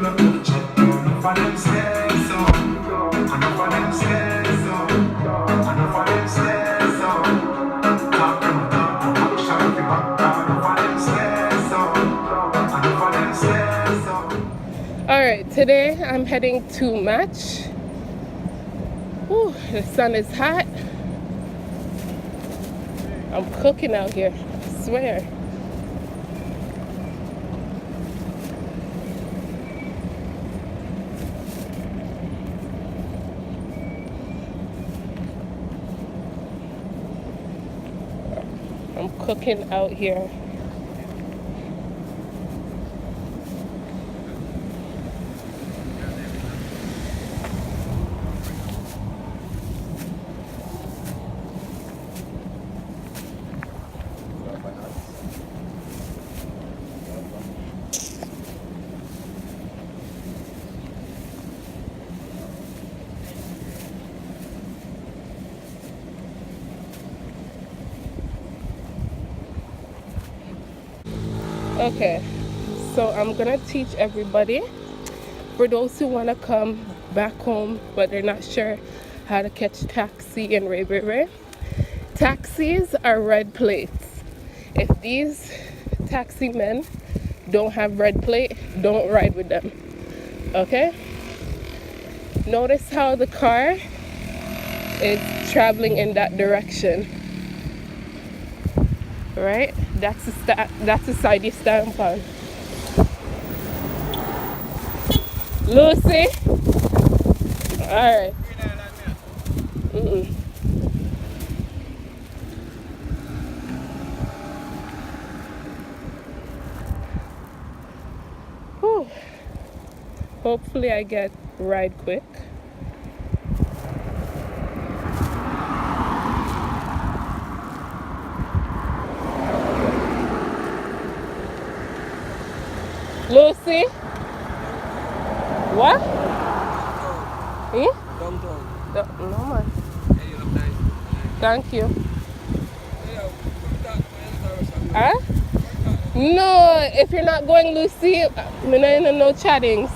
Alright, today I'm heading to match. Ooh, the sun is hot. I'm cooking out here, I swear. I'm cooking out here. Okay, so I'm gonna teach everybody, for those who want to come back home but they're not sure how to catch taxi in Ray. Taxis are red plates. If these taxi men don't have red plate, don't ride with them. Okay, notice how the car is traveling in that direction, right? That's the side you stand on. Lucy? Alright. Whew. Hopefully I get ride quick. Lucy? What? Eh? No man. Thank you. Huh? No, if you're not going Lucy, I'm not in no chattings.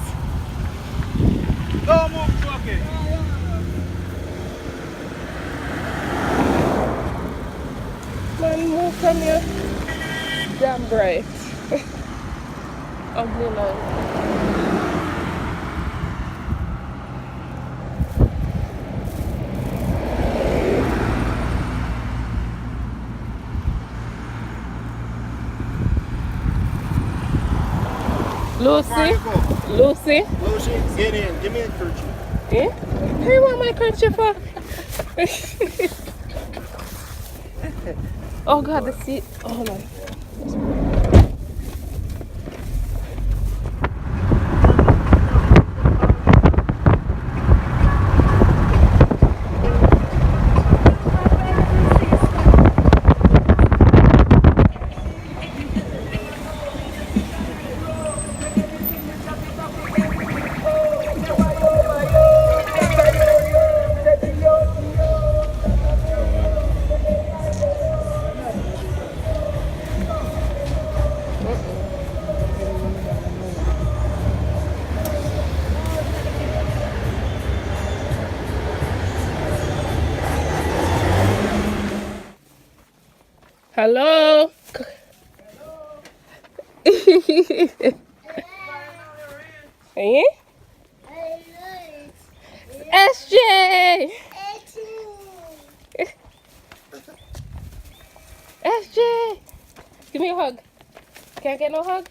No more trucking. Man, move from here. Damn bright. Ugly light. Lucy, get in. Give me a kerchief. eh? How you want my kerchief for? Oh God, the seat. Oh, hold on. Hello. Eh? SJ. SJ. Give me a hug. Can't get no hug?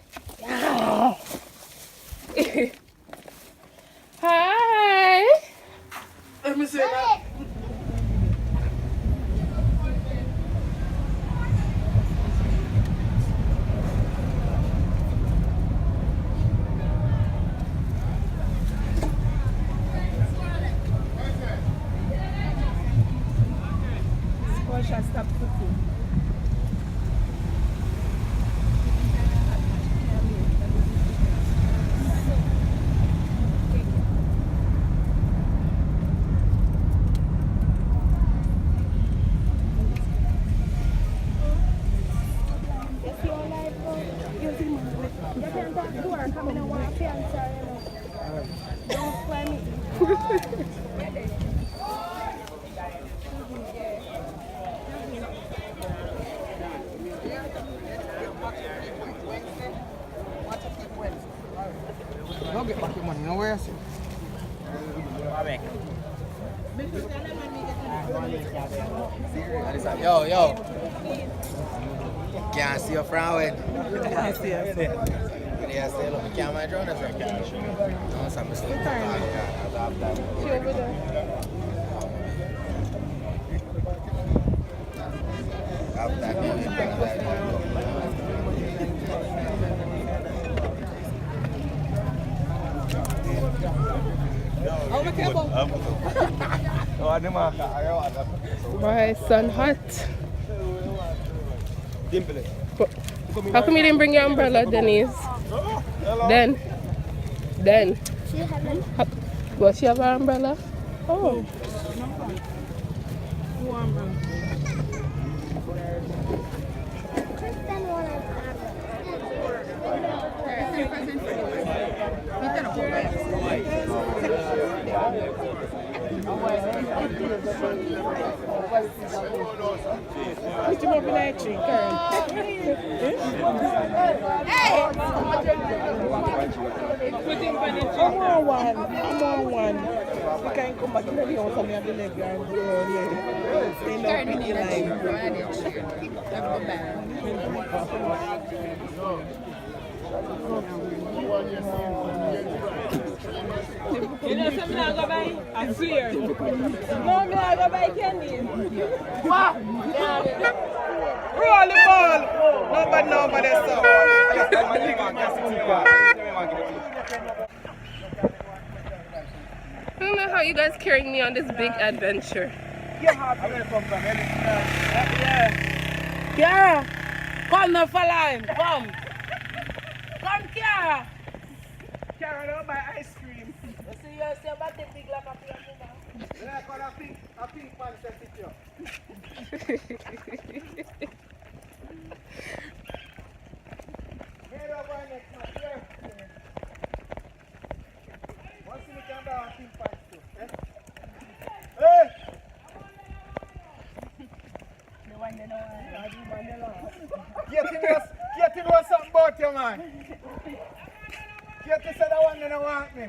Hi. Let me see that. Stop cooking. Don't get back your money, no way. Yo. Can't see your friend when. Can't see us. Yeah, say look, can't my drone, that's right. No, some mistake. She over there. Why sun hot? How come you didn't bring your umbrella, Denise? Then. She haven't. Well, she have her umbrella? Oh. Kristen wanted I'm on one. We can come back to the house and we have the leg guard. You know something I go buy? I swear. No, me I go buy candy. What? Roll the ball. Nobody saw. I don't know how you guys carrying me on this big adventure. Kiara, come now, follow him. Come, Kiara. Kiara, don't buy ice cream. You see, you see about the big like a pink woman. Yeah, I got a pink pants that fit you. Here I go next month, yeah. Once you can buy a pink pants too. Hey! Get him something about you, man. Get to say that one you don't want me.